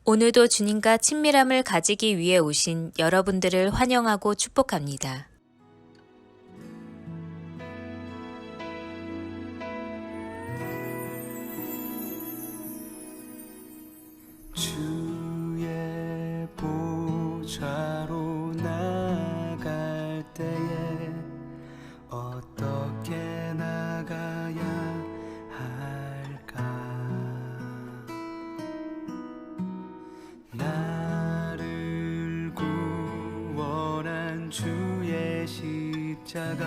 오늘도 주님과 친밀함을 가지기 위해 오신 여러분들을 환영하고 축복합니다. 주의 보좌로 나갈 때에 어떻게 나가야 할까? 나를 구원한 주의 십자가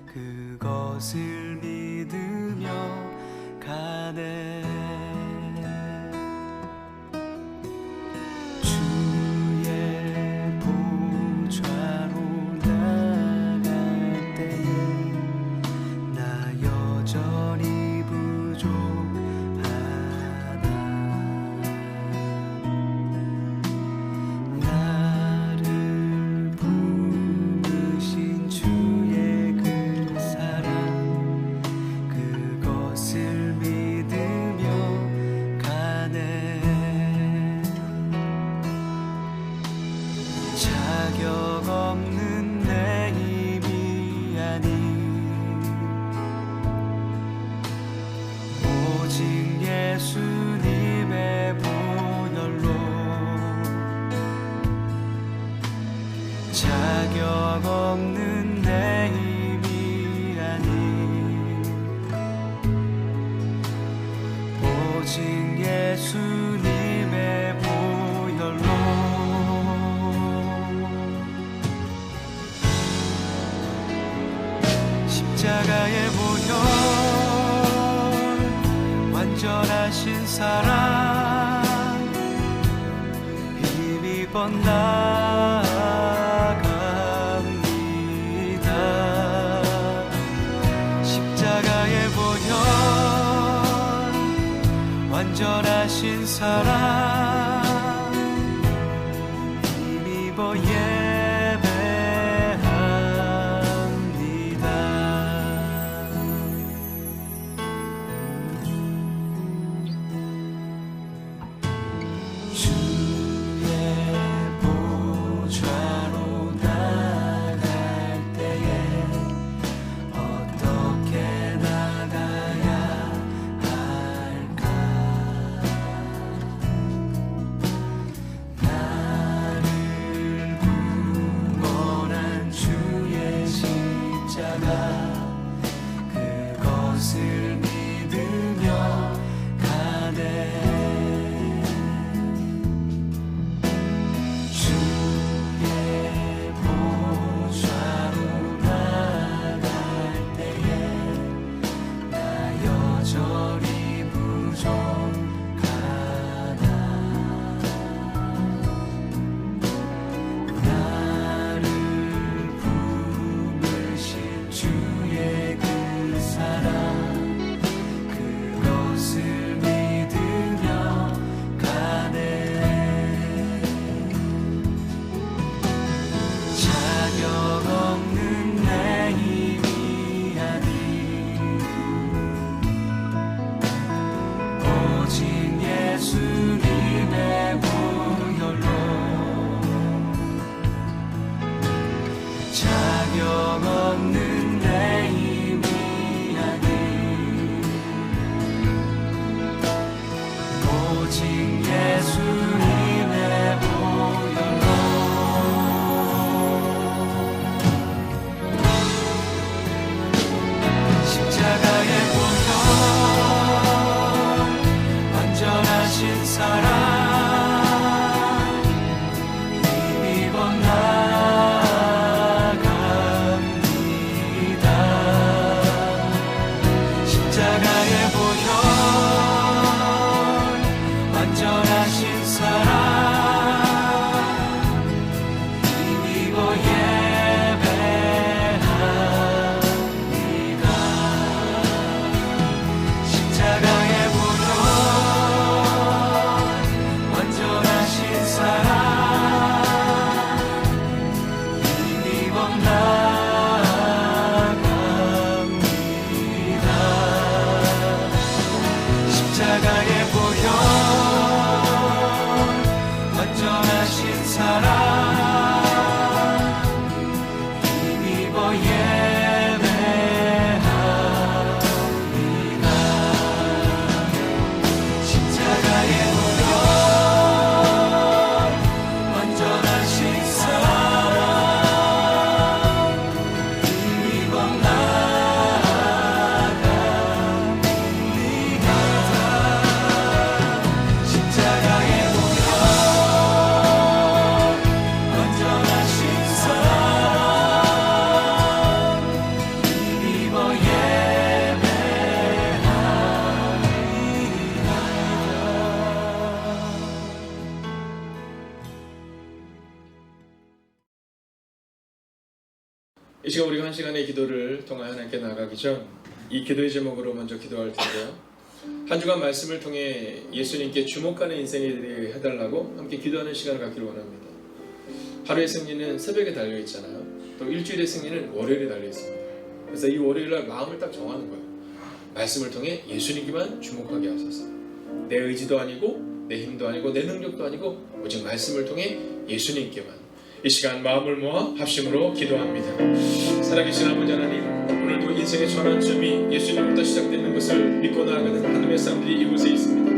그것을 믿으며 가네. 자격 없는 내 힘이 아닌 오직 예수님의 보혈로 자격 없는 내 힘이 아닌 오직 예수님의 보혈로 십자가의 보혈 완전하신 사랑 힘입어 나갑니다. 십자가의 보혈 완전하신 사랑 힘입어 그것을 믿으며 가네. 주의 보좌로 나갈 때에 나 여전히 부족하다. 나를 품으신 주의 사랑 그것을 믿으며 가네. 자격 없는 내 힘이 아닌 오직 예수님의 보혈로 자격 없는 내 힘이 오직 예수님의 보혈로 십자가의 보혈 완전하신 사랑 힘입어 나갑니다. 십자가의 보혈 완전하신 사랑 힘입어 예배합니다. 십자가의 보혈 완전하신 사랑 힘입어 나갑니다. 십자가의 보혈 이 시간 우리가 한 시간의 기도를 통하여 하나님께 나아가기 전 이 기도의 제목으로 먼저 기도할 텐데요. 한 주간 말씀을 통해 예수님께 주목하는 인생이 되게 해달라고 함께 기도하는 시간을 갖기를 원합니다. 하루의 승리는 새벽에 달려 있잖아요. 또 일주일의 승리는 월요일에 달려 있습니다. 그래서 이 월요일날 마음을 딱 정하는 거예요. 말씀을 통해 예수님께만 주목하게 하소서. 내 의지도 아니고 내 힘도 아니고 내 능력도 아니고 오직 말씀을 통해 예수님께만. 이 시간 마음을 모아 합심으로 기도합니다. 살아계신 아버지 하나님, 오늘도 인생의 전환점이 예수님부터 시작되는 것을 믿고 나아가는 하나님의 사람들이 이곳에 있습니다.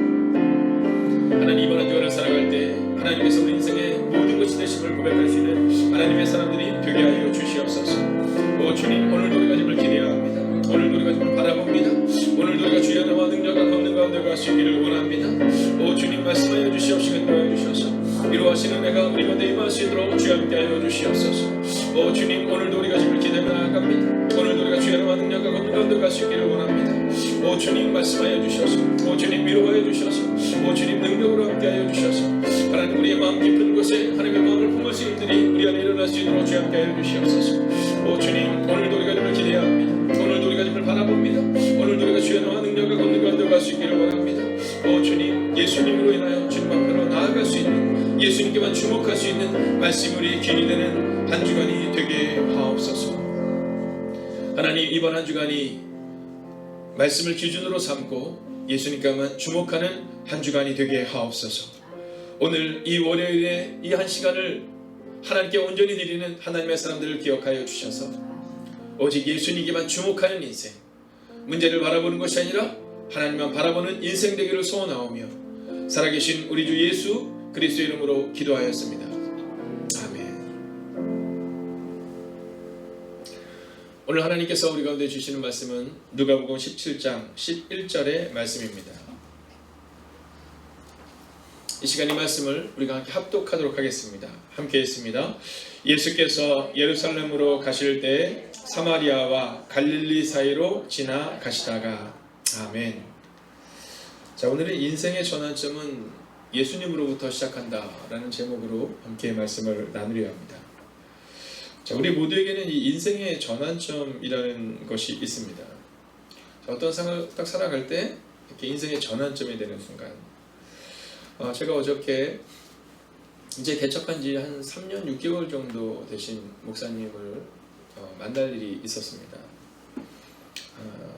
하나님, 이번 한 주간을 살아갈 때 하나님께서 우리 인생의 모든 것이 되심을 고백할 수 있는 하나님의 사람들이 되게 하여 주시옵소서. 오 주님, 오늘도 우리가 주님을 기대합니다. 오늘도 우리가 주님을 바라봅니다. 오늘도 우리가 주의 나와 능력과 권능 가운데 갈 수 있기를 원합니다. 오 주님, 말씀하여 주시옵시고 인도하여 주셔서 이루하시는 내가 우리 가운데 임할 수 있도록 주여 함께 하여 주시옵소서. 오 주님, 오늘도 우리가 주님을 기대하며 나아갑니다. 오늘도 우리가 주의 나와 능력과 권능 가운데 갈 수 있기를 원합니다. 오 주님, 말씀하여 주셔서, 오 주님, 위로하여 주셔서, 오 주님, 능력으로 함께 하여 주셔서 하나님, 우리의 마음 깊은 곳에 하나님의 마음을 품을 수 있는 일들이 우리 안에 일어날 수 있도록 주여 함께 하여 주시옵소서. 오 주님, 오늘도 우리가 주님을 기대합니다. 오늘도 우리가 주님을 바라봅니다. 오늘도 우리가 주의 나와 능력과 권능 가운데 갈 수 있기를 원합니다. 오 주님, 예수님으로 인하여 주님 앞으로 나아갈 수 있는, 예수님께만 주목할 수 있는 말씀이 귀히 되는 한 주간이 되게 하옵소서. 하나님, 이번 한 주간이 말씀을 기준으로 삼고 예수님께만 주목하는 한 주간이 되게 하옵소서. 오늘 이 월요일에 이 한 시간을 하나님께 온전히 드리는 하나님의 사람들을 기억하여 주셔서 오직 예수님께만 주목하는 인생, 문제를 바라보는 것이 아니라 하나님만 바라보는 인생 되기를 소원하오며 살아계신 우리 주 예수 그리스도의 이름으로 기도하였습니다. 아멘. 오늘 하나님께서 우리 가운데 주시는 말씀은 누가복음 17장 11절의 말씀입니다. 이 시간 이 말씀을 우리가 함께 합독하도록 하겠습니다. 함께 했습니다. 예수께서 예루살렘으로 가실 때 사마리아와 갈릴리 사이로 지나가시다가. 아멘. 자, 오늘의 인생의 전환점은 예수님으로부터 시작한다라는 제목으로 함께 말씀을 나누려 합니다. 자, 우리 모두에게는 이 인생의 전환점이라는 것이 있습니다. 자, 어떤 상황을 딱 살아갈 때 이렇게 인생의 전환점이 되는 순간, 제가 어저께 이제 개척한 지 한 3년 6개월 정도 되신 목사님을 만날 일이 있었습니다.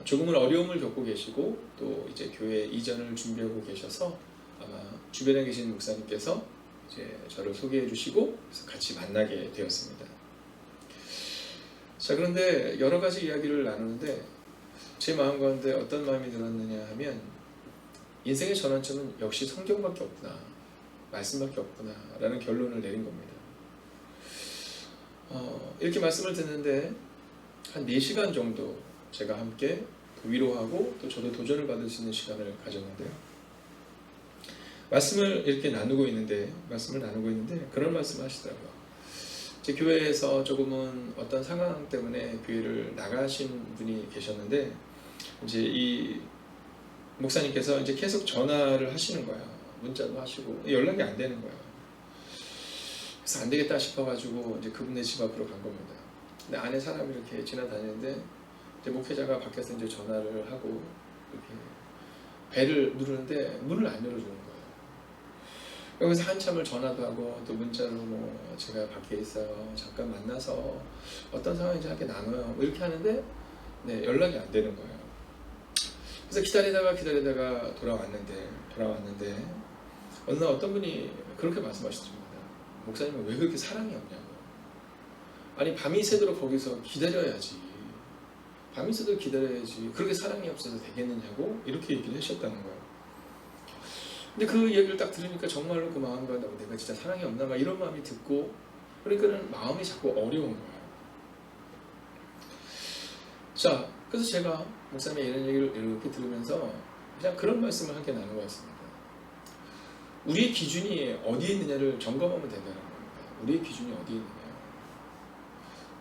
조금은 어려움을 겪고 계시고 또 이제 교회 이전을 준비하고 계셔서 아마 주변에 계신 목사님께서 이제 저를 소개해 주시고 그래서 같이 만나게 되었습니다. 자, 그런데 여러 가지 이야기를 나누는데 제 마음 가운데 어떤 마음이 들었느냐 하면 인생의 전환점은 역시 성경밖에 없구나, 말씀밖에 없구나 라는 결론을 내린 겁니다. 이렇게 말씀을 듣는데 한 4시간 정도 제가 함께 위로하고 또 저도 도전을 받을 수 있는 시간을 가졌는데요. 말씀을 나누고 있는데 그런 말씀을 하시더라고요. 제 교회에서 조금은 어떤 상황 때문에 교회를 나가신 분이 계셨는데 이제 이 목사님께서 이제 계속 전화를 하시는 거예요. 문자도 하시고 연락이 안 되는 거예요. 그래서 안 되겠다 싶어가지고 이제 그분의 집 앞으로 간 겁니다. 근데 안에 사람이 이렇게 지나다니는데 이제 목회자가 밖에서 이제 전화를 하고 이렇게 벨을 누르는데 문을 안 열어주는 거예요. 여기서 한참을 전화도 하고 또 문자로 뭐 제가 밖에 있어요, 잠깐 만나서 어떤 상황인지 함께 나눠요, 뭐 이렇게 하는데 네, 연락이 안 되는 거예요. 그래서 기다리다가 돌아왔는데 어느 날 어떤 분이 그렇게 말씀하셨습니다. 목사님은 왜 그렇게 사랑이 없냐고. 아니, 밤이 새도록 거기서 기다려야지, 밤이 새도록 기다려야지, 그렇게 사랑이 없어서 되겠느냐고 이렇게 얘기를 하셨다는 거예요. 근데 그 얘기를 딱 들으니까 정말로 그 마음과 내가 진짜 사랑이 없나 막 이런 마음이 듣고, 그러니까는 마음이 자꾸 어려운 거예요. 자, 그래서 제가 목사님의 이런 얘기를 이렇게 들으면서 그냥 그런 말씀을 함께 나눈 것 같습니다. 우리의 기준이 어디에 있느냐를 점검하면 된다는 겁니다. 우리의 기준이 어디에 있느냐.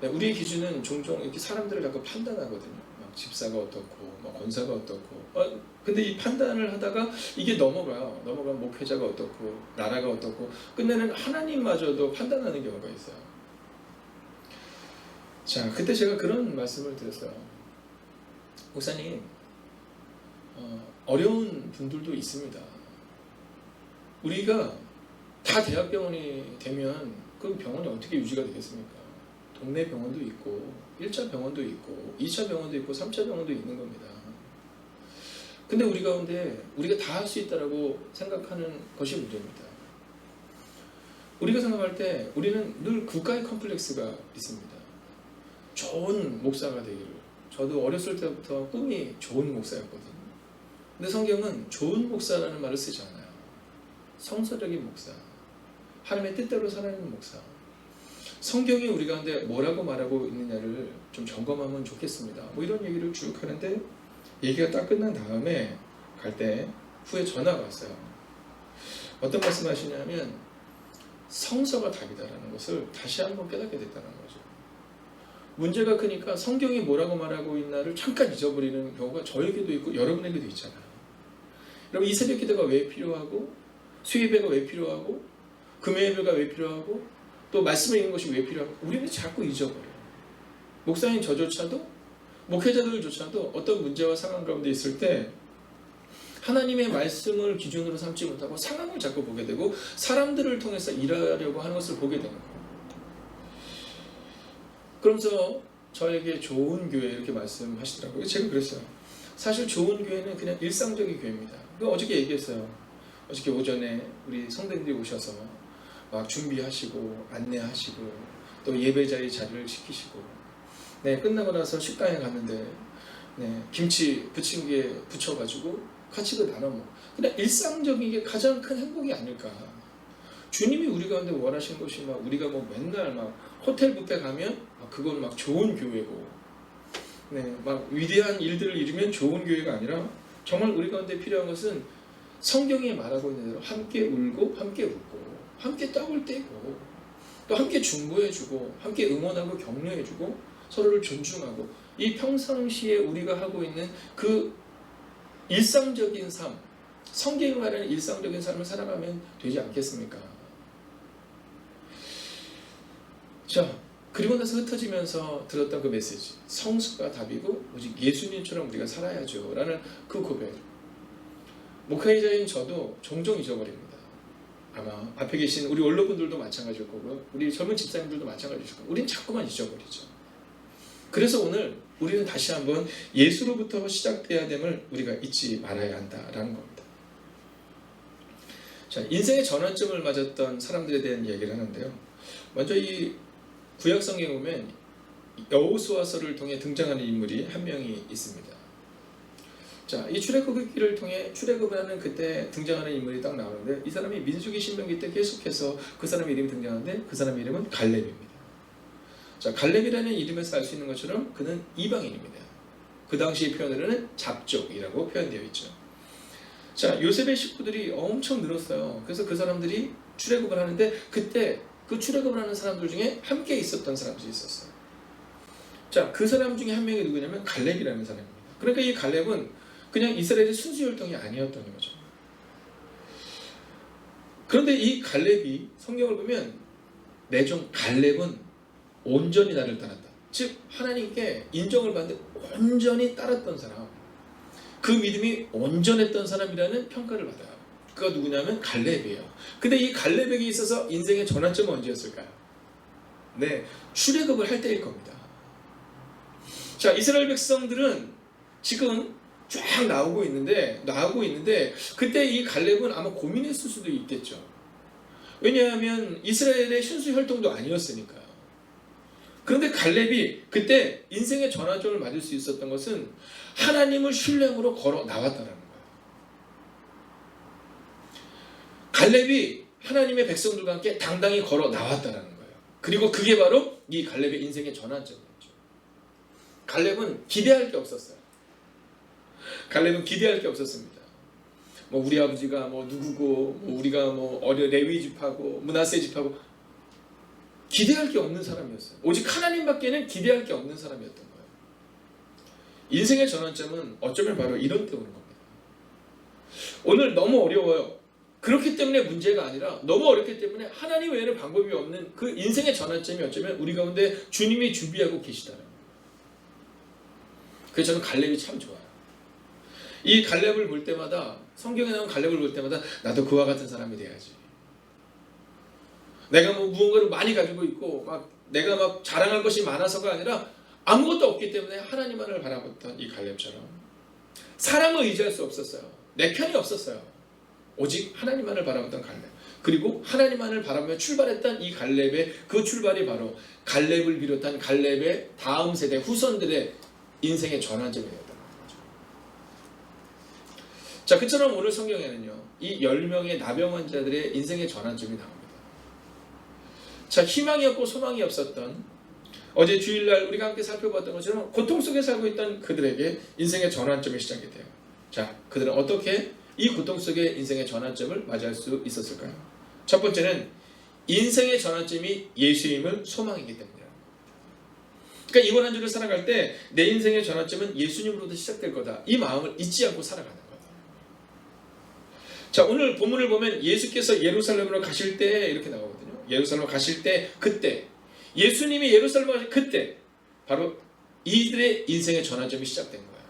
네, 우리의 기준은 종종 이렇게 사람들을 자꾸 판단하거든요. 막 집사가 어떻고, 막 권사가 어떻고. 근데 이 판단을 하다가 이게 넘어가면 목회자가 어떻고, 나라가 어떻고, 끝내는 하나님마저도 판단하는 경우가 있어요. 자, 그때 제가 그런 말씀을 드렸어요. 목사님, 어려운 분들도 있습니다. 우리가 다 대학병원이 되면 그 병원이 어떻게 유지가 되겠습니까? 동네 병원도 있고 1차 병원도 있고 2차 병원도 있고 3차 병원도 있는 겁니다. 근데 우리 가운데 우리가 다 할 수 있다라고 생각하는 것이 문제입니다. 우리가 생각할 때 우리는 늘 국가의 컴플렉스가 있습니다. 좋은 목사가 되기를. 저도 어렸을 때부터 꿈이 좋은 목사였거든요. 근데 성경은 좋은 목사라는 말을 쓰지 않아요. 성서적인 목사, 하나님의 뜻대로 살아가는 목사. 성경이 우리 가운데 뭐라고 말하고 있느냐를 좀 점검하면 좋겠습니다. 뭐 이런 얘기를 쭉 하는데 얘기가 딱 끝난 다음에 갈 때 후에 전화가 왔어요. 어떤 말씀하시냐면 성서가 답이다라는 것을 다시 한번 깨닫게 됐다는 거죠. 문제가 크니까 성경이 뭐라고 말하고 있나를 잠깐 잊어버리는 경우가 저에게도 있고 여러분에게도 있잖아요. 여러분, 이 새벽 기도가 왜 필요하고 수예배가 왜 필요하고 금요예배가 왜 필요하고 또 말씀을 읽는 것이 왜 필요하고 우리는 자꾸 잊어버려요. 목사님 저조차도 목회자들조차도 어떤 문제와 상황 가운데 있을 때 하나님의 말씀을 기준으로 삼지 못하고 상황을 자꾸 보게 되고 사람들을 통해서 일하려고 하는 것을 보게 되는 거예요. 그러면서 저에게 좋은 교회 이렇게 말씀하시더라고요. 제가 그랬어요. 사실 좋은 교회는 그냥 일상적인 교회입니다. 어저께 얘기했어요. 어저께 오전에 우리 성도님들이 오셔서 막 준비하시고 안내하시고 또 예배자의 자리를 시키시고 끝나고 나서 식당에 갔는데 김치 부침개에 부쳐가지고 같이 나눠 먹고 그냥 일상적인 게 가장 큰 행복이 아닐까. 주님이 우리 가운데 원하시는 것이 막 우리가 뭐 맨날 막 호텔 뷔페 가면 그건 막 좋은 교회고 막 위대한 일들을 이루면 좋은 교회가 아니라 정말 우리 가운데 필요한 것은 성경이 말하고 있는 대로 함께 울고 함께 웃고 함께 떡을 떼고 또 함께 중보해주고 함께 응원하고 격려해주고 서로를 존중하고 이 평상시에 우리가 하고 있는 그 일상적인 삶, 성경이 말하는 일상적인 삶을 살아가면 되지 않겠습니까? 자, 그리고 나서 흩어지면서 들었던 그 메시지, 성수가 답이고 오직 예수님처럼 우리가 살아야죠 라는 그 고백. 목회자인 저도 종종 잊어버립니다. 아마 앞에 계신 우리 원로분들도 마찬가지일 거고요. 우리 젊은 집사님들도 마찬가지일 거고 우린 자꾸만 잊어버리죠. 그래서 오늘 우리는 다시 한번 예수로부터 시작돼야 됨을 우리가 잊지 말아야 한다라는 겁니다. 자, 인생의 전환점을 맞았던 사람들에 대한 이야기를 하는데요. 먼저 이 구약 성경에 보면 여호수아서를 통해 등장하는 인물이 한 명이 있습니다. 자, 이 출애굽기를 통해 출애굽하는 그때 등장하는 인물이 딱 나오는데 이 사람이 민수기 신명기 때 계속해서 그 사람의 이름이 등장하는데 그 사람의 이름은 갈렙입니다. 자, 갈렙이라는 이름에서 알 수 있는 것처럼 그는 이방인입니다. 그 당시 표현으로는 잡족이라고 표현되어 있죠. 자, 요셉의 식구들이 엄청 늘었어요. 그래서 그 사람들이 출애굽을 하는데 그때 그 출애굽을 하는 사람들 중에 함께 있었던 사람들이 있었어요. 자, 그 사람 중에 한 명이 누구냐면 갈렙이라는 사람입니다. 그러니까 이 갈렙은 그냥 이스라엘의 순수 혈통이 아니었던 거죠. 그런데 이 갈렙이 성경을 보면 내 종 갈렙은 온전히 나를 따랐다. 즉 하나님께 인정을 받는데 온전히 따랐던 사람, 그 믿음이 온전했던 사람이라는 평가를 받아요. 그가 누구냐면 갈렙이에요. 근데 이 갈렙에게 있어서 인생의 전환점은 언제였을까요? 출애굽을 할 때일 겁니다. 자, 이스라엘 백성들은 지금 쫙 나오고 있는데 그때 이 갈렙은 아마 고민했을 수도 있겠죠. 왜냐하면 이스라엘의 순수 혈통도 아니었으니까요. 그런데 갈렙이 그때 인생의 전환점을 맞을 수 있었던 것은 하나님을 신뢰함으로 걸어 나왔다는 거예요. 갈렙이 하나님의 백성들과 함께 당당히 걸어 나왔다는 거예요. 그리고 그게 바로 이 갈렙의 인생의 전환점이었죠. 갈렙은 기대할 게 없었어요. 갈렙은 기대할 게 없었습니다. 뭐 우리 아버지가 뭐 누구고, 뭐 우리가 뭐 레위 집하고 므낫세 집하고 기대할 게 없는 사람이었어요. 오직 하나님밖에는 기대할 게 없는 사람이었던 거예요. 인생의 전환점은 어쩌면 바로 이런 때 오는 겁니다. 오늘 너무 어려워요. 그렇기 때문에 문제가 아니라 너무 어렵기 때문에 하나님 외에는 방법이 없는 그 인생의 전환점이 어쩌면 우리 가운데 주님이 준비하고 계시다는 거예요. 그래서 저는 갈렙이 참 좋아요. 이 갈렙을 볼 때마다, 성경에 나온 갈렙을 볼 때마다 나도 그와 같은 사람이 돼야지. 내가 뭐 무언가를 많이 가지고 있고 내가 막 자랑할 것이 많아서가 아니라 아무것도 없기 때문에 하나님만을 바라봤던 이 갈렙처럼 사람을 의지할 수 없었어요. 내 편이 없었어요. 오직 하나님만을 바라봤던 갈렙. 그리고 하나님만을 바라보며 출발했던 이 갈렙의 그 출발이 바로 갈렙을 비롯한 갈렙의 다음 세대 후손들의 인생의 전환점이 되었던 거죠. 자, 그처럼 오늘 성경에는요, 이 10명의 나병 환자들의 인생의 전환점이 나옵니다. 자, 희망이 없고 소망이 없었던, 어제 주일날 우리가 함께 살펴봤던 것처럼 고통 속에 살고 있던 그들에게 인생의 전환점이 시작이 돼요. 자, 그들은 어떻게 이 고통 속에 인생의 전환점을 맞이할 수 있었을까요? 첫 번째는 인생의 전환점이 예수임을 소망이기 때문이에요. 그러니까 이번 한 주를 살아갈 때 내 인생의 전환점은 예수님으로부터 시작될 거다. 이 마음을 잊지 않고 살아가는 거다. 자, 오늘 본문을 보면 예수께서 예루살렘으로 가실 때 이렇게 나오거든요. 예루살렘 가실 때 그때, 예수님이 예루살렘 가실 그때 바로 이들의 인생의 전환점이 시작된 거예요.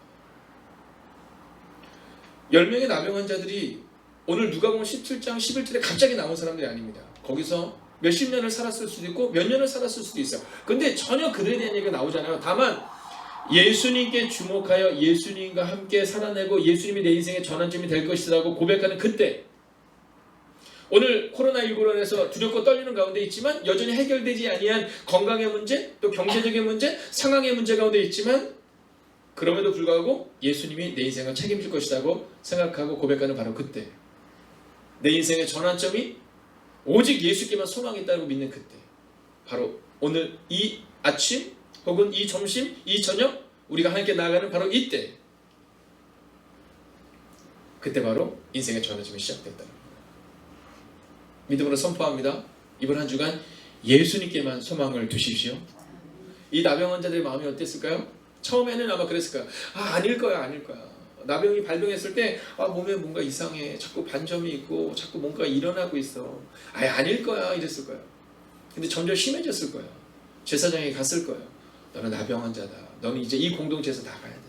10명의 나병 환자들이 오늘 누가복음 17장 11절에 갑자기 나온 사람들이 아닙니다. 거기서 몇십 년을 살았을 수도 있고 몇 년을 살았을 수도 있어요. 근데 전혀 그들에 대한 얘기가 나오잖아요. 다만 예수님께 주목하여 예수님과 함께 살아내고 예수님이 내 인생의 전환점이 될 것이라고 고백하는 그때, 오늘 코로나19로 인해서 두렵고 떨리는 가운데 있지만 여전히 해결되지 아니한 건강의 문제, 또 경제적인 문제, 상황의 문제 가운데 있지만 그럼에도 불구하고 예수님이 내 인생을 책임질 것이라고 생각하고 고백하는 바로 그때, 내 인생의 전환점이 오직 예수께만 소망이 있다고 믿는 그때, 바로 오늘 이 아침 혹은 이 점심, 이 저녁 우리가 하나님께 나아가는 바로 이때, 그때 바로 인생의 전환점이 시작됐다는 거예요. 믿음으로 선포합니다. 이번 한 주간 예수님께만 소망을 두십시오. 이 나병 환자들의 마음이 어땠을까요? 처음에는 아마 그랬을 거야. 아닐 거야. 나병이 발병했을 때 몸에 뭔가 이상해. 자꾸 반점이 있고 자꾸 뭔가 일어나고 있어. 아닐 거야. 이랬을 거야. 근데 점점 심해졌을 거야. 제사장에 갔을 거야. 너는 나병 환자다. 너는 이제 이 공동체에서 나가야 된다.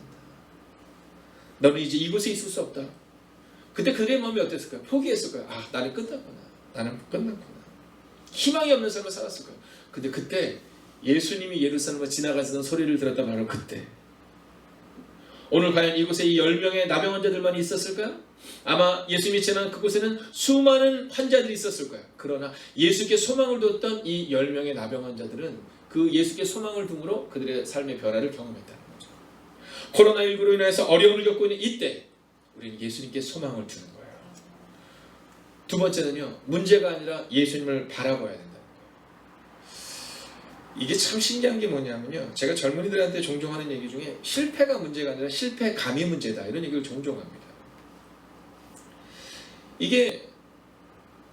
너는 이제 이곳에 있을 수 없다. 그때 그들의 마음이 어땠을 거야? 포기했을 거야. 나는 끝났구나. 나는 끝났구나. 희망이 없는 삶을 살았을 거야. 근데 그때 예수님이 예루살렘을 지나가시던 소리를 들었던 바로 그때, 오늘 과연 이곳에 이 10명의 나병 환자들만 있었을까요? 아마 예수님이 지나간 그곳에는 수많은 환자들이 있었을 거예요. 그러나 예수께 소망을 두었던 이 10명의 나병 환자들은 그 예수께 소망을 둠으로 그들의 삶의 변화를 경험했다는 거죠. 코로나19로 인해서 어려움을 겪고 있는 이때 우리는 예수님께 소망을 두는 거예요. 두 번째는요, 문제가 아니라 예수님을 바라봐야 된다는 거예요. 이게 참 신기한 게 뭐냐면요, 제가 젊은이들한테 종종 하는 얘기 중에 실패가 문제가 아니라 실패감이 문제다, 이런 얘기를 종종 합니다. 이게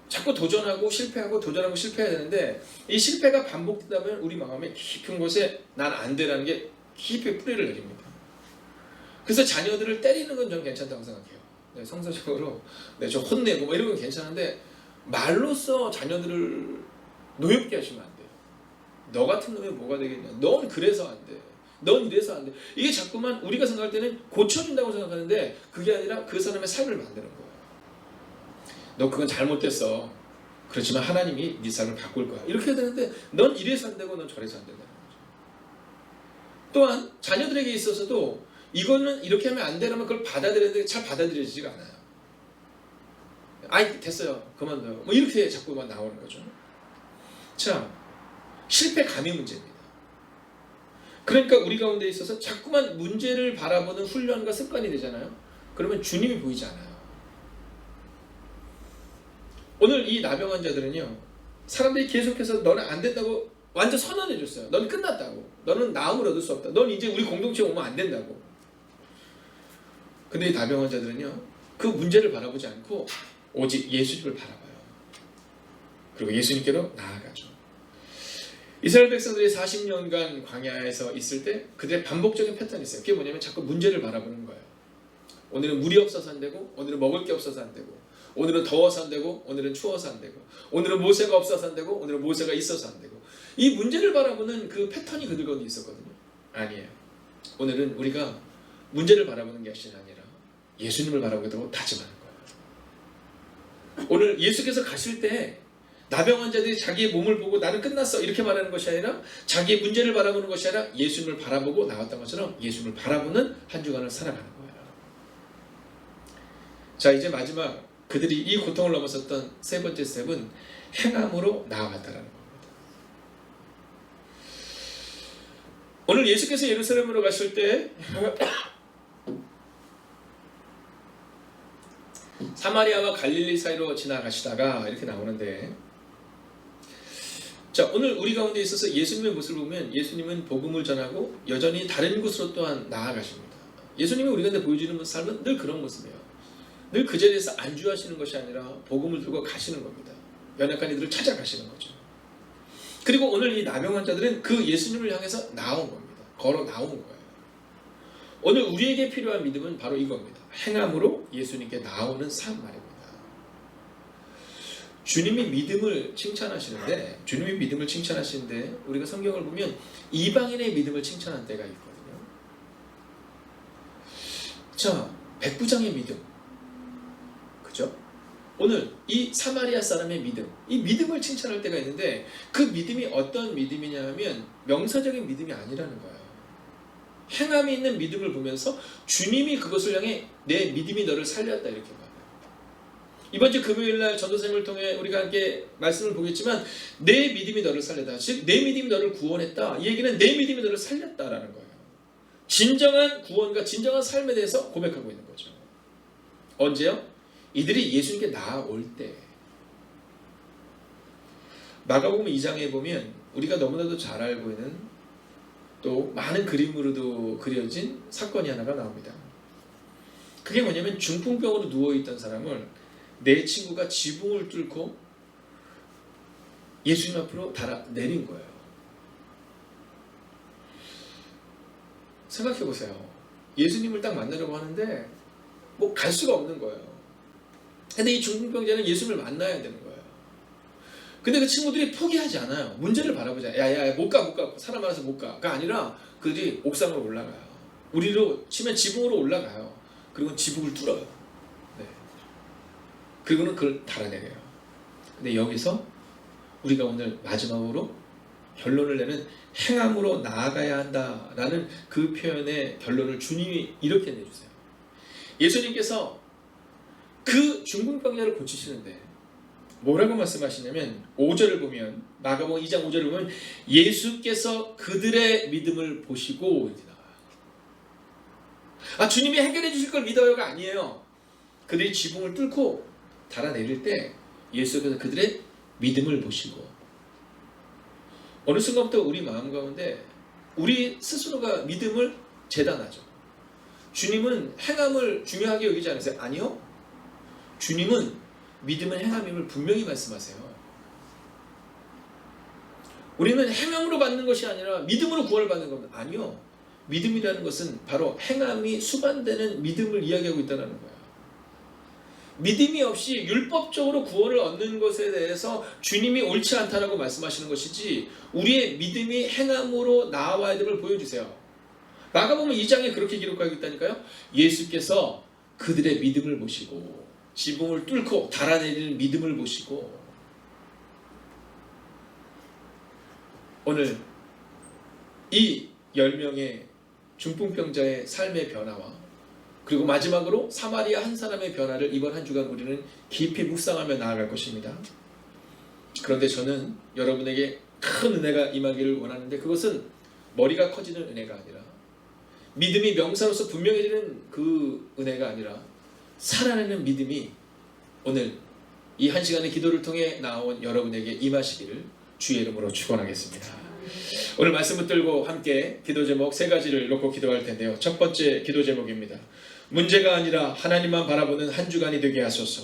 자꾸 도전하고 실패하고 도전하고 실패해야 되는데, 이 실패가 반복되다 보면 우리 마음의 깊은 곳에 난 안 돼라는 게 깊이 뿌리를 내립니다. 그래서 자녀들을 때리는 건 전 괜찮다고 생각해요. 성서적으로 좀 혼내고 뭐 이런 건 괜찮은데, 말로써 자녀들을 노엽게 하시면 안 돼요. 너 같은 놈이 뭐가 되겠냐, 넌 그래서 안 돼, 넌 이래서 안 돼. 이게 자꾸만 우리가 생각할 때는 고쳐준다고 생각하는데 그게 아니라 그 사람의 삶을 만드는 거예요. 너 그건 잘못됐어. 그렇지만 하나님이 네 삶을 바꿀 거야. 이렇게 해야 되는데 넌 이래서 안 되고 넌 저래서 안 된다는 거죠. 또한 자녀들에게 있어서도 이거는 이렇게 하면 안 되라면 그걸 받아들여야 잘 받아들여지지가 않아요. 됐어요. 그만둬요. 뭐 이렇게 자꾸만 나오는 거죠. 자, 실패감이 문제입니다. 그러니까 우리 가운데 있어서 자꾸만 문제를 바라보는 훈련과 습관이 되잖아요. 그러면 주님이 보이지 않아요. 오늘 이 나병 환자들은요, 사람들이 계속해서 너는 안 된다고 완전 선언해 줬어요. 넌 끝났다고. 너는 나음을 얻을 수 없다. 넌 이제 우리 공동체에 오면 안 된다고. 근데 이 나병 환자들은요, 그 문제를 바라보지 않고 오직 예수님을 바라봐요. 그리고 예수님께로 나아가죠. 이스라엘 백성들이 40년간 광야에서 있을 때 그들의 반복적인 패턴이 있어요. 그게 뭐냐면 자꾸 문제를 바라보는 거예요. 오늘은 물이 없어서 안 되고, 오늘은 먹을 게 없어서 안 되고, 오늘은 더워서 안 되고 오늘은 추워서 안 되고 오늘은 모세가 없어서 안 되고 오늘은 모세가 있어서 안 되고 이 문제를 바라보는 그 패턴이 그들 가운데 있었거든요. 아니에요. 오늘은 우리가 문제를 바라보는 것이 아니라 예수님을 바라보고 다짐하는 거예요. 오늘 예수께서 가실 때 나병 환자들이 자기의 몸을 보고 나는 끝났어 이렇게 말하는 것이 아니라 자기의 문제를 바라보는 것이 아니라 예수님을 바라보고 나왔던 것처럼 예수님을 바라보는 한 주간을 살아가는 거예요. 자, 이제 마지막 그들이 이 고통을 넘어섰던 세 번째 스텝은 행함으로 나아갔다라는 겁니다. 오늘 예수께서 예루살렘으로 가실 때 사마리아와 갈릴리 사이로 지나가시다가 이렇게 나오는데, 자, 오늘 우리 가운데 있어서 예수님의 모습을 보면 예수님은 복음을 전하고 여전히 다른 곳으로 또한 나아가십니다. 예수님이 우리 가운데 보여주는 삶은 늘 그런 모습이에요. 늘 그 자리에서 안주하시는 것이 아니라 복음을 들고 가시는 겁니다. 연약한 이들을 찾아가시는 거죠. 그리고 오늘 이 나병 환자들은 그 예수님을 향해서 나온 겁니다. 걸어 나온 거예요. 오늘 우리에게 필요한 믿음은 바로 이겁니다. 행함으로 예수님께 나오는 삶 말입니다. 주님이 믿음을 칭찬하시는데 우리가 성경을 보면 이방인의 믿음을 칭찬한 때가 있거든요. 자, 백부장의 믿음, 그죠? 오늘 이 사마리아 사람의 믿음, 이 믿음을 칭찬할 때가 있는데 그 믿음이 어떤 믿음이냐 하면 명사적인 믿음이 아니라는 거예요. 행함이 있는 믿음을 보면서 주님이 그것을 향해 내 믿음이 너를 살렸다 이렇게 말해요. 이번 주 금요일날 전도사님을 통해 우리가 함께 말씀을 보겠지만 내 믿음이 너를 살렸다. 즉 내 믿음이 너를 구원했다. 이 얘기는 내 믿음이 너를 살렸다라는 거예요. 진정한 구원과 진정한 삶에 대해서 고백하고 있는 거죠. 언제요? 이들이 예수님께 나아올 때. 마가복음 2장에 보면 우리가 너무나도 잘 알고 있는 또 많은 그림으로도 그려진 사건이 하나가 나옵니다. 그게 뭐냐면 중풍병으로 누워있던 사람을 내 친구가 지붕을 뚫고 예수님 앞으로 달아 내린 거예요. 생각해 보세요. 예수님을 딱 만나려고 하는데 뭐 갈 수가 없는 거예요. 근데 이 중풍병자는 예수님을 만나야 되는 거예요. 근데 그 친구들이 포기하지 않아요. 문제를 바라보자. 야야 못 가. 사람 많아서 못 가가 아니라 그들이 옥상으로 올라가요. 우리로 치면 지붕으로 올라가요. 그리고 지붕을 뚫어요. 네. 그리고는 그걸 달아내려요. 근데 여기서 우리가 오늘 마지막으로 결론을 내는 행함으로 나아가야 한다라는 그 표현의 결론을 주님이 이렇게 내주세요. 예수님께서 그 중풍병자를 고치시는데 뭐라고 말씀하시냐면 5절을 보면 마가복음 2장 5절을 보면 예수께서 그들의 믿음을 보시고 이렇게 나와요. 아, 주님이 해결해 주실 걸 믿어요가 아니에요. 그들이 지붕을 뚫고 달아내릴 때 예수께서 그들의 믿음을 보시고 어느 순간부터 우리 마음 가운데 우리 스스로가 믿음을 재단하죠. 주님은 행함을 중요하게 여기지 않으세요? 아니요. 주님은 믿음은 행함임을 분명히 말씀하세요. 우리는 행함으로 받는 것이 아니라 믿음으로 구원을 받는 겁니다. 아니요. 믿음이라는 것은 바로 행함이 수반되는 믿음을 이야기하고 있다는 거예요. 믿음이 없이 율법적으로 구원을 얻는 것에 대해서 주님이 옳지 않다라고 말씀하시는 것이지 우리의 믿음이 행함으로 나와야 됨을 보여주세요. 마가복음 2장에 그렇게 기록하고 있다니까요. 예수께서 그들의 믿음을 보시고 지붕을 뚫고 달아내리는 믿음을 보시고 오늘 이 10명의 중풍병자의 삶의 변화와 그리고 마지막으로 사마리아 한 사람의 변화를 이번 한 주간 우리는 깊이 묵상하며 나아갈 것입니다. 그런데 저는 여러분에게 큰 은혜가 임하기를 원하는데 그것은 머리가 커지는 은혜가 아니라 믿음이 명사로서 분명해지는 그 은혜가 아니라 살아내는 믿음이 오늘 이 한 시간의 기도를 통해 나온 여러분에게 임하시기를 주의 이름으로 축원하겠습니다. 오늘 말씀 붙들고 함께 기도 제목 3가지를 놓고 기도할 텐데요. 첫 번째 기도 제목입니다. 문제가 아니라 하나님만 바라보는 한 주간이 되게 하소서.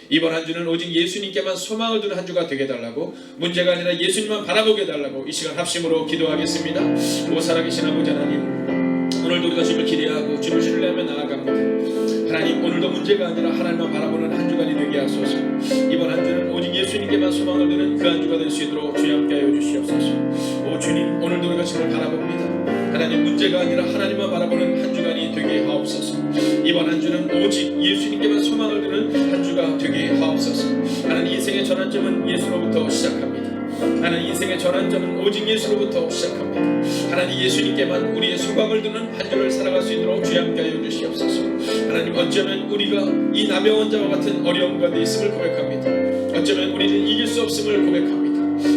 이번 한 주는 오직 예수님께만 소망을 두는 한 주가 되게 해달라고, 문제가 아니라 예수님만 바라보게 해달라고 이 시간 합심으로 기도하겠습니다. 오 살아계신 아버지 하나님, 오늘 오늘도 우리가 주님을 기대하고 주님을 신뢰하며 나아갑니다. 하나님, 오늘도 문제가 아니라 하나님만 바라보는 한 주간이 되게 하소서. 이번 한 주는 오직 예수님께만 소망을 두는 그 한 주가 될 수 있도록 주님 함께 하여 주시옵소서. 오 주님, 오늘도 우리가 주님을 바라봅니다. 하나님, 문제가 아니라 하나님만 바라보는 한 주간이 되게 하옵소서. 이번 한 주는 오직 예수님께만 소망을 두는 한 주가 되게 하옵소서. 하나님, 인생의 전환점은 예수로부터 시작합니다. 하나님, 인생의 전환점은 오직 예수로부터 시작합니다. 하나님, 예수님께만 우리의 소망을 두는 한 주를 살아갈 수 있도록 주여 함께 하여 주시옵소서. 하나님, 어쩌면 우리가 이 남영원 자와 같은 어려움 가운데 있음을 고백합니다. 어쩌면 우리는 이길 수 없음을 고백합니다.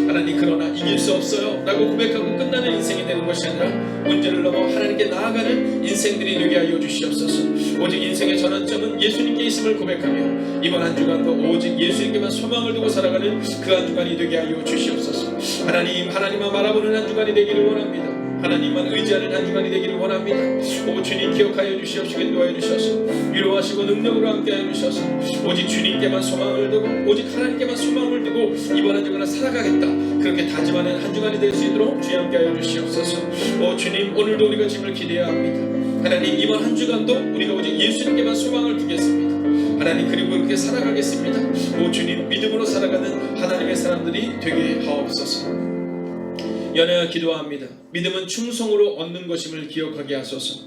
하나님, 그러나 이길 수 없어요 라고 고백하고 끝나는 인생이 되는 것이 아니라 문제를 넘어 하나님께 나아가는 인생들이 되게 하여 주시옵소서. 오직 인생의 전환점은 예수님께 있음을 고백하며 이번 한 주간도 오직 예수님께만 소망을 두고 살아가는 그 한 주간이 되게 하여 주시옵소서. 하나님, 하나님만 바라보는 한 주간이 되기를 원합니다. 하나님만 의지하는 한 주간이 되기를 원합니다. 오 주님, 기억하여 주시옵시고 인도하여 주셔서 위로하시고 능력으로 함께하여 주셔서 오직 주님께만 소망을 두고 오직 하나님께만 소망을 두고 이번 한 주간을 살아가겠다, 그렇게 다짐하는 한 주간이 될 수 있도록 주님 함께하여 주시옵소서. 오 주님, 오늘도 우리가 주님을 기대해야 합니다. 하나님, 이번 한 주간도 우리가 오직 예수님께만 소망을 두겠습니다. 하나님, 그리고 그렇게 살아가겠습니다. 오 주님, 믿음으로 살아가는 하나님의 사람들이 되게 하옵소서. 연애와 기도합니다. 믿음은 충성으로 얻는 것임을 기억하게 하소서.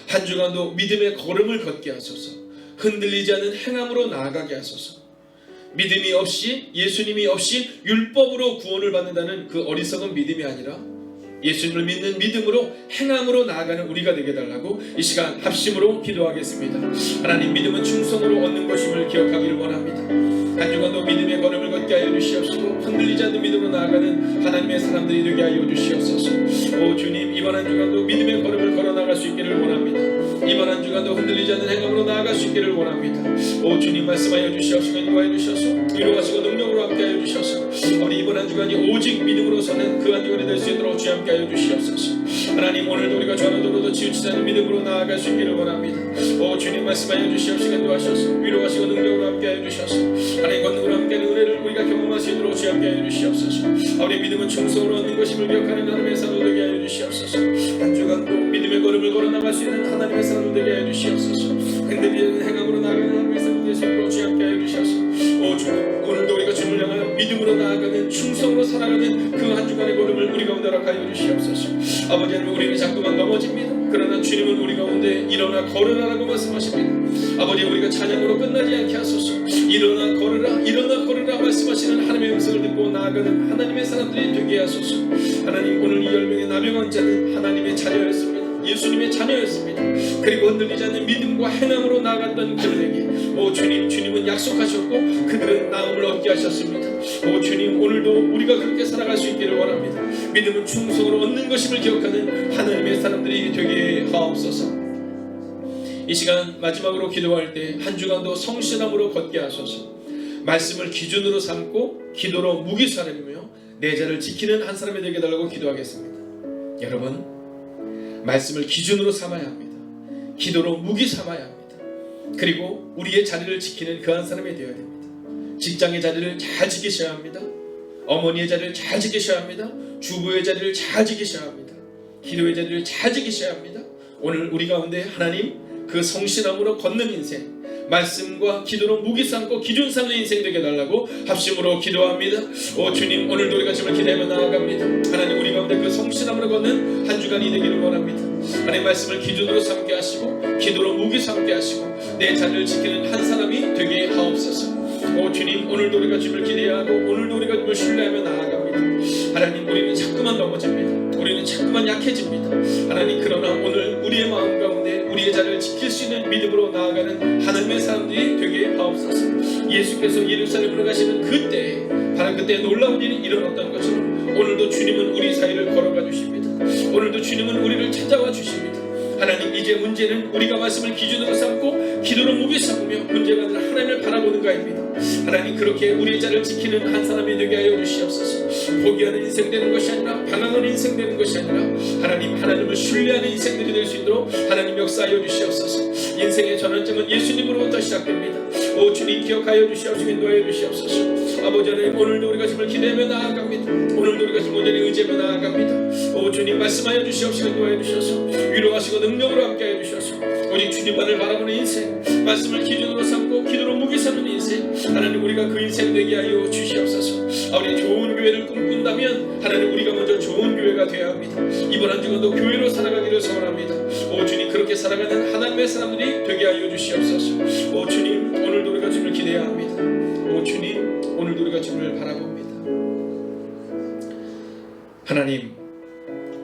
한 주간도 믿음의 걸음을 걷게 하소서. 흔들리지 않는 행함으로 나아가게 하소서. 믿음이 없이, 예수님이 없이 율법으로 구원을 받는다는 그 어리석은 믿음이 아니라 예수님을 믿는 믿음으로 행함으로 나아가는 우리가 되게 달라고 이 시간 합심으로 기도하겠습니다. 하나님, 믿음은 충성으로 얻는 것임을 기억하기를 원합니다. 한 주간도 믿음의 걸음을 걷게 하여 주시옵시고 흔들리지 않는 믿음으로 나아가는 하나님의 사람들이 되게 하여 주시옵소서. 오 주님, 이번 한 주간도 믿음의 걸음을 걸어 나갈 수 있기를 원합니다. 이번 한 주간도 흔들리지 않는 행함으로 나아갈 수 있기를 원합니다. 오 주님, 말씀하여 주시옵시고 인도하여 주셔서 위로하시고 능력으로 함께 하여 주셔서 우리 이번 한 주간이 오직 믿음으로 서는 그 한 주간이 될 수 있도록 주님 함께 하여 주시옵소서. 하나님, 오늘도 우리가 좌로도로도 치우치지 않는 믿음으로 나아갈 수 있기를 원합니다. 오 주님, 말씀하여 주시옵시고 인도하셔서 위로하시고 능력으로 함께 하여 주셔서 하나님 권능으로 함께하는 은혜를 우리가 경험할 수 있도록 주님 함께 하여 주시옵소서. 우리의 믿음은 충성으로 얻는 것임을 기억하는 하나님의 사람 되게 하여 주시옵소서. 한 주간도 믿음의 걸음을 걸어 나갈 수 있는 하나님의 사람 되게 하여 주시옵소서. 흔들리지 않는 행함으로 나아가는 하나님의 사람 되게 하여 주님 함께 하여 주시옵소서. 오 주님, 오늘도 우리가 주님을 향하여 믿음으로 나아가는 충성으로 살아가는 그 한 주간의 걸음을 우리 가운데 허락하여 주시옵소서. 아버지 하나님, 우리는 자꾸만 넘어집니다. 그러나 주님은 우리 가운데 일어나 걸으라라고 말씀하십니다. 아버지, 우리가 찬양으로 끝나지 않게 하소서. 일어나 걸으라, 일어나 걸으라 말씀하시는 하나님의 음성을 듣고 나아가는 하나님의 사람들이 되게 하소서. 하나님, 오늘 이 10명의 남영한 자는 하나님의 자녀였습니다. 예수님의 자녀였습니다. 그리고 흔들리지 않는 믿음과 행함으로 나아갔던 그들에게 오 주님, 주님은 약속하셨고 그들은 나음을 얻게 하셨습니다. 오 주님, 오늘도 우리가 그렇게 살아갈 수 있기를 원합니다. 믿음은 충성으로 얻는 것임을 기억하는 하나님의 사람들이 되게 하옵소서. 이 시간 마지막으로 기도할 때 한 주간도 성실함으로 걷게 하소서. 말씀을 기준으로 삼고 기도로 무기사르며 내 자를 지키는 한 사람이 되게 달라고 기도하겠습니다. 여러분, 말씀을 기준으로 삼아야 합니다. 기도로 무기 삼아야 합니다. 그리고 우리의 자리를 지키는 그 한 사람이 되어야 됩니다. 직장의 자리를 잘 지키셔야 합니다. 어머니의 자리를 잘 지키셔야 합니다. 주부의 자리를 잘 지키셔야 합니다. 기도의 자리를 잘 지키셔야 합니다. 오늘 우리 가운데 하나님 그 성실함으로 걷는 인생, 말씀과 기도로 무기 삼고 기준 삼는 인생 되게 달라고 합심으로 기도합니다. 오 주님, 오늘도 우리가 주님을 기대하며 나아갑니다. 하나님, 우리 가운데 그 성실함으로 걷는 한 주간이 되기를 원합니다. 하나님 말씀을 기준으로 삼게 하시고 기도로 무기 삼게 하시고 내 자리를 지키는 한 사람이 되게 하옵소서. 오 주님, 오늘도 우리가 주님을 기대하고 오늘도 우리가 주님을 신뢰하며 나아갑니다. 하나님, 우리는 자꾸만 넘어집니다. 우리는 자꾸만 약해집니다. 하나님, 그러나 오늘 우리의 마음 가운데 우리의 자리를 지킬 수 있는 믿음으로 나아가는 하나님의 사람들이 되게 하옵소서. 예수께서 예루살렘으로 가시는 그때, 바로 그때 놀라운 일이 일어났던 것처럼 오늘도 주님은 우리 사이를 걸어가 주십니다. 오늘도 주님은 우리를 찾아와 주십니다. 하나님, 이제 문제는 우리가 말씀을 기준으로 삼고 기도로 무게 삼으며 문제가 아니라 하나님을 바라보는 것입니다. 하나님, 그렇게 우리의 자를 지키는 한 사람이 되게 하여 주시옵소서. 포기하는 인생 되는 것이 아니라 방황하는 인생 되는 것이 아니라 하나님, 하나님을 신뢰하는 인생들이 될 수 있도록 하나님 역사하여 주시옵소서. 인생의 전환점은 예수님으로부터 시작됩니다. 오 주님 기억하여 주시옵시고 인도하여 주시옵소서. 아버지 하나님 오늘도 우리가 주님을 기대하며 나아갑니다. 오늘도 우리가 주님 온전히 의지하며 나아갑니다. 오 주님 말씀하여 주시옵시고 인도하여 주셔서 위로하시고 능력으로 함께하여 주셔서 오직 주님만을 바라보는 인생, 말씀을 기준으로 삼고 기도로 무게 삼는 인생, 하나님 우리가 그 인생 되게 하여 주시옵소서. 우리 좋은 교회를 꿈꾼다면 하나님 우리가 먼저 좋은 교회가 되어야 합니다. 이번 한 주간도 교회로 살아가기를 소원합니다. 오 주님 그렇게 살아가는 하나님의 사람들이 되게 하여 주시옵소서. 오 주님 오늘도 우리가 주님을 기대해야 합니다. 오 주님 오늘도 우리가 주님을 바라봅니다. 하나님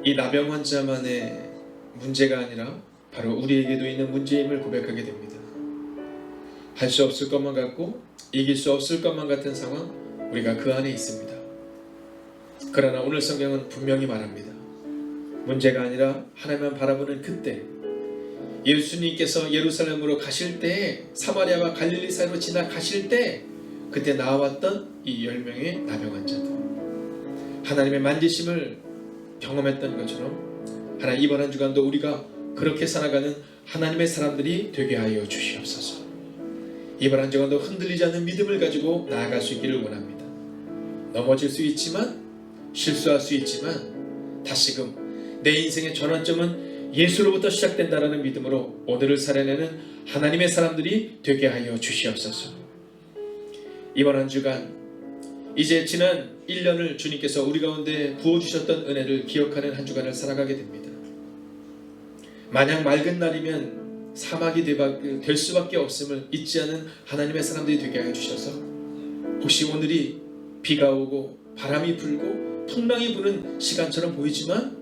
이 나병 환자만의 문제가 아니라 바로 우리에게도 있는 문제임을 고백하게 됩니다. 할 수 없을 것만 같고 이길 수 없을 것만 같은 상황, 우리가 그 안에 있습니다. 그러나 오늘 성경은 분명히 말합니다. 문제가 아니라 하나님만 바라보는 그때, 예수님께서 예루살렘으로 가실 때, 사마리아와 갈릴리 사이로 지나가실 때 그때 나왔던 이 10명의 나병 환자들, 하나님의 만지심을 경험했던 것처럼 하나님 이번 한 주간도 우리가 그렇게 살아가는 하나님의 사람들이 되게 하여 주시옵소서. 이번 한 주간도 흔들리지 않는 믿음을 가지고 나아갈 수 있기를 원합니다. 넘어질 수 있지만, 실수할 수 있지만 다시금 내 인생의 전환점은 예수로부터 시작된다라는 믿음으로 오늘을 살아내는 하나님의 사람들이 되게 하여 주시옵소서. 이번 한 주간 이제 지난 1년을 주님께서 우리 가운데 부어주셨던 은혜를 기억하는 한 주간을 살아가게 됩니다. 만약 맑은 날이면 사막이 될 수밖에 없음을 잊지 않은 하나님의 사람들이 되게 하여 주셔서 혹시 오늘이 비가 오고 바람이 불고 풍랑이 부는 시간처럼 보이지만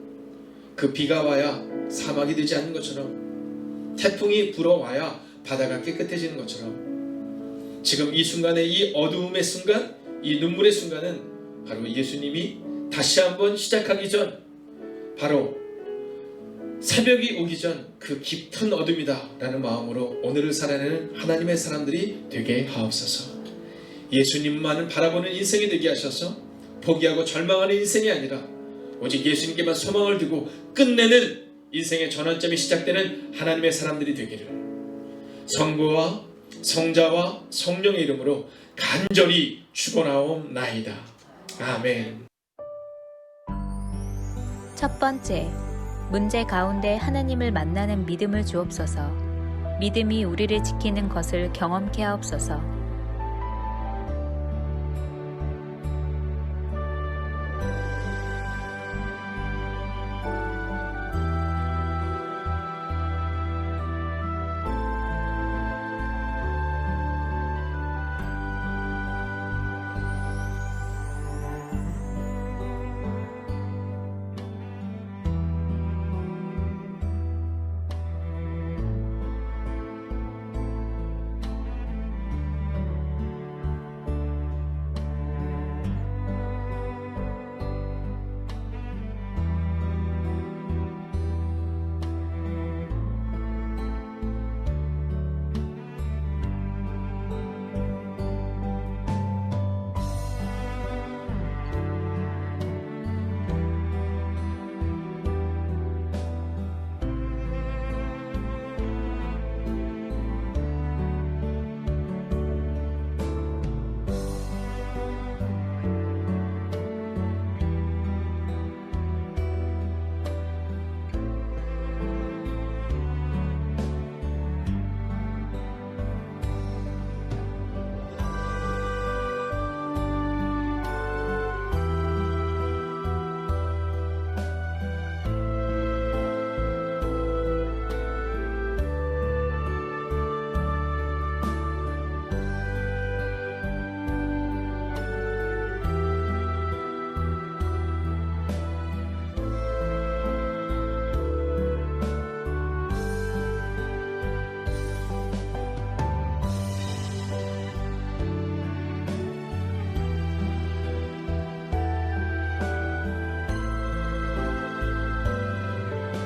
그 비가 와야 사막이 되지 않는 것처럼, 태풍이 불어와야 바다가 깨끗해지는 것처럼, 지금 이 순간에 이 어두움의 순간, 이 눈물의 순간은 바로 예수님이 다시 한번 시작하기 전, 바로 새벽이 오기 전 그 깊은 어둠이다 라는 마음으로 오늘을 살아내는 하나님의 사람들이 되게 하옵소서. 예수님만을 바라보는 인생이 되게 하셔서 포기하고 절망하는 인생이 아니라 오직 예수님께만 소망을 두고 끝내는 인생의 전환점이 시작되는 하나님의 사람들이 되기를 성부와 성자와 성령의 이름으로 간절히 축원하옵나이다. 아멘. 첫 번째, 문제 가운데 하나님을 만나는 믿음을 주옵소서. 믿음이 우리를 지키는 것을 경험케 하옵소서.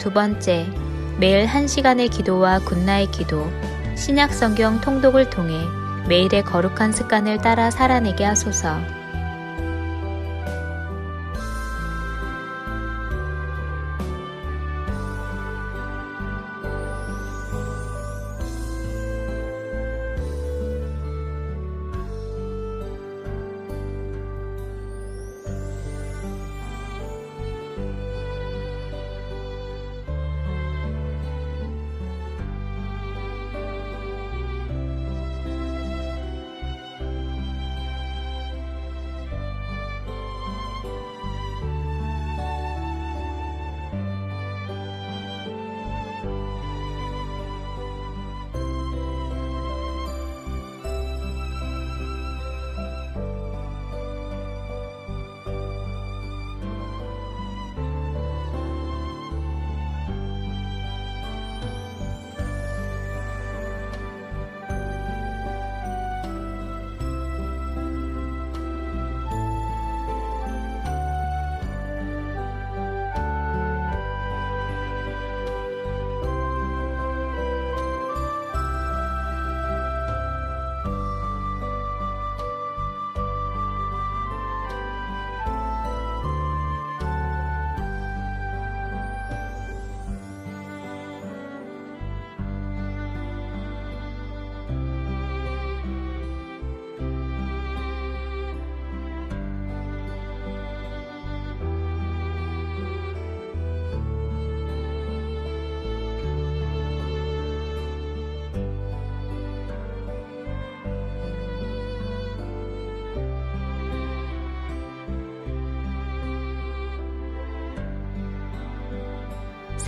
두 번째, 매일 1시간의 기도와 굿나잇 기도, 신약 성경 통독을 통해 매일의 거룩한 습관을 따라 살아내게 하소서.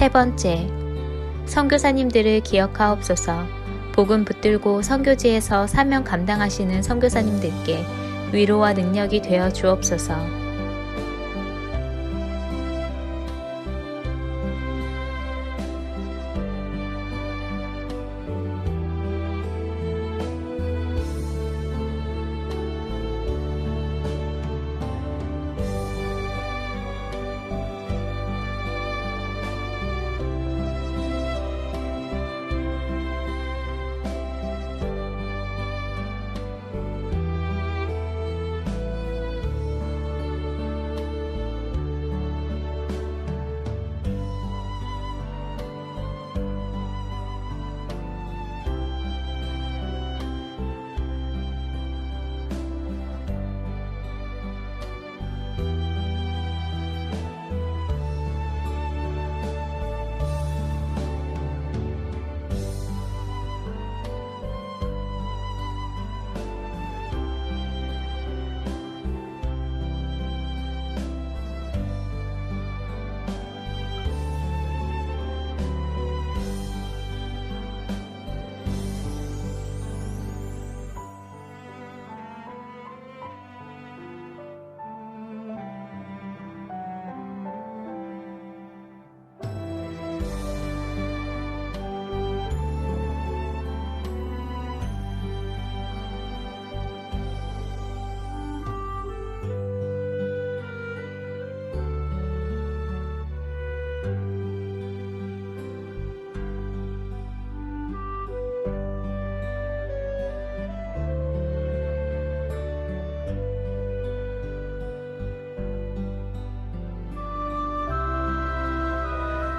세 번째, 선교사님들을 기억하옵소서. 복음 붙들고 선교지에서 사명 감당하시는 선교사님들께 위로와 능력이 되어 주옵소서.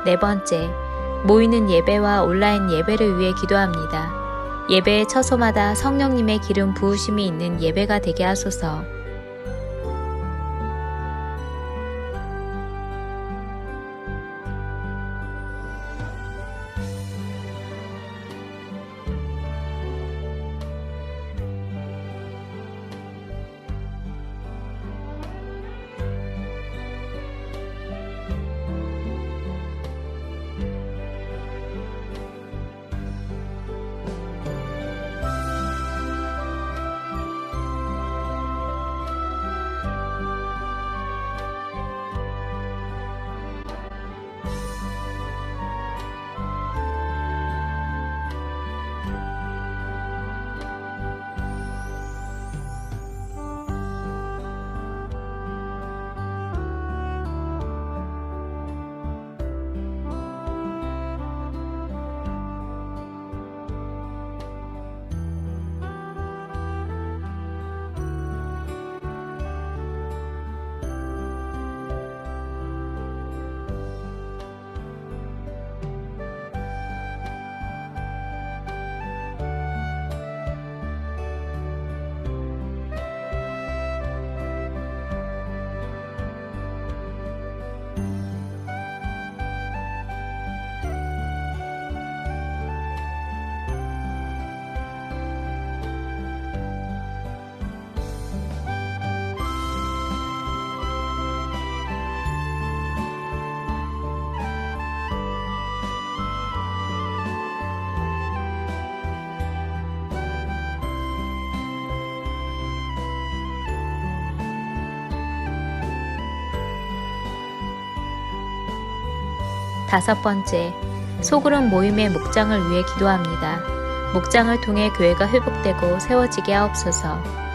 네 번째, 모이는 예배와 온라인 예배를 위해 기도합니다. 예배의 처소마다 성령님의 기름 부으심이 있는 예배가 되게 하소서. 다섯 번째, 소그룹 모임의 목장을 위해 기도합니다. 목장을 통해 교회가 회복되고 세워지게 하옵소서.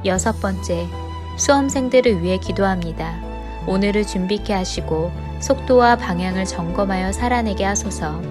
6번째, 수험생들을 위해 기도합니다. 오늘을 준비케 하시고 속도와 방향을 점검하여 살아내게 하소서.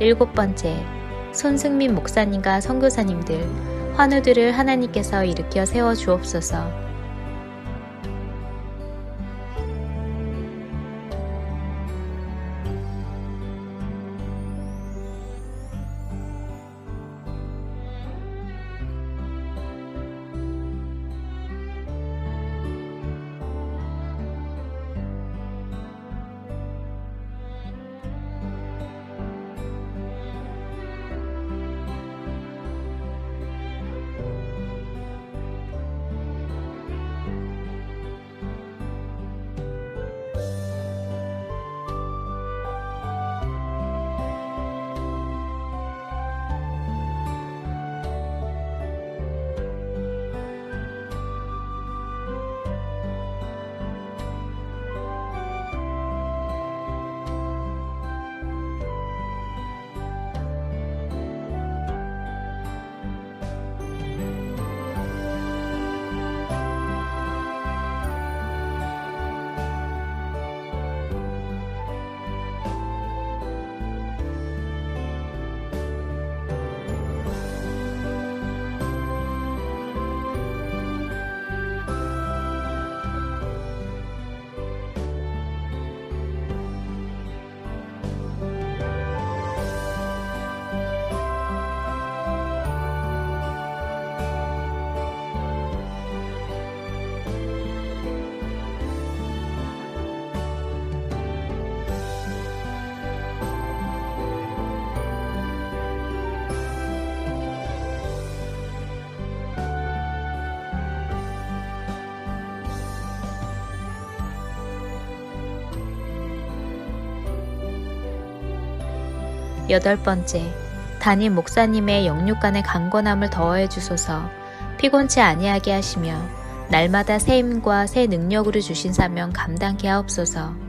일곱 번째, 손승민 목사님과 선교사님들, 환우들을 하나님께서 일으켜 세워 주옵소서. 여덟 번째, 담임 목사님의 영육간의 강건함을 더해 주소서. 피곤치 아니하게 하시며 날마다 새 힘과 새 능력으로 주신 사명 감당케 하옵소서.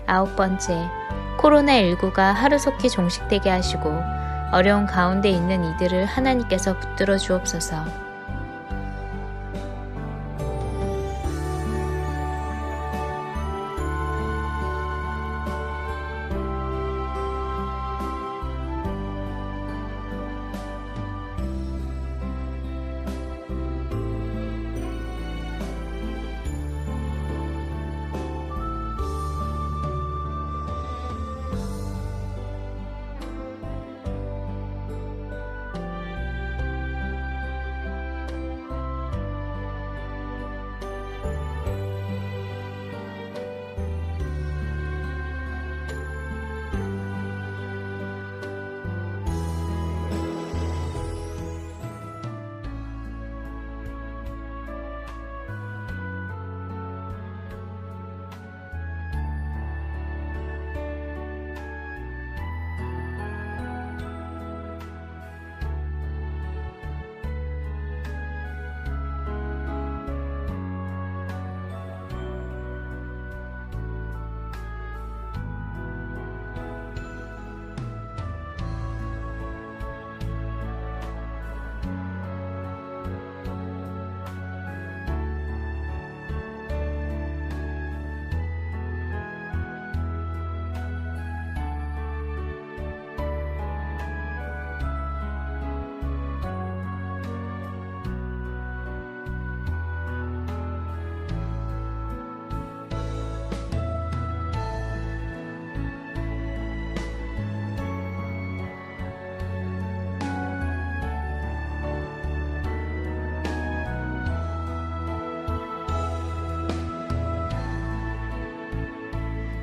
9번째, 코로나19가 하루속히 종식되게 하시고 어려운 가운데 있는 이들을 하나님께서 붙들어 주옵소서.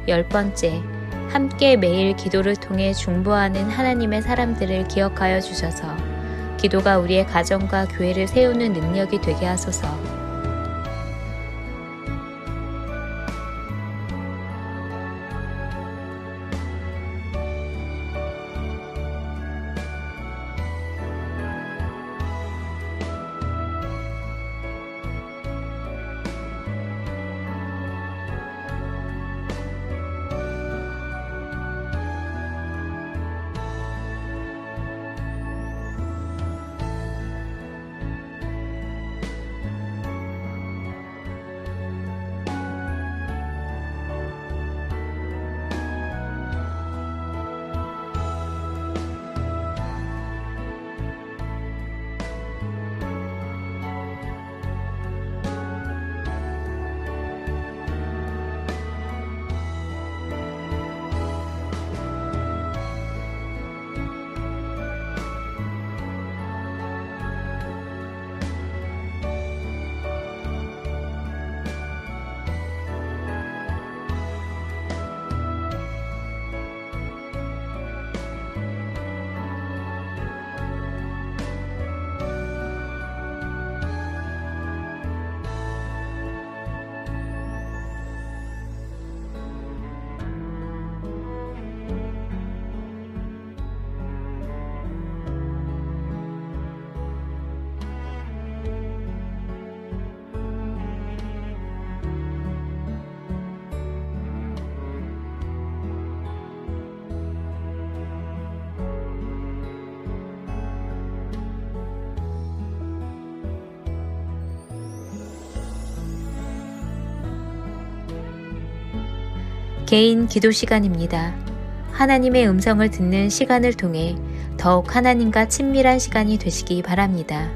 열 번째, 함께 매일 기도를 통해 중보하는 하나님의 사람들을 기억하여 주셔서 기도가 우리의 가정과 교회를 세우는 능력이 되게 하소서. 개인 기도 시간입니다. 하나님의 음성을 듣는 시간을 통해 더욱 하나님과 친밀한 시간이 되시기 바랍니다.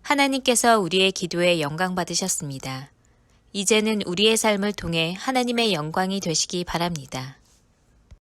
하나님께서 우리의 기도에 영광 받으셨습니다. 이제는 우리의 삶을 통해 하나님의 영광이 되시기 바랍니다.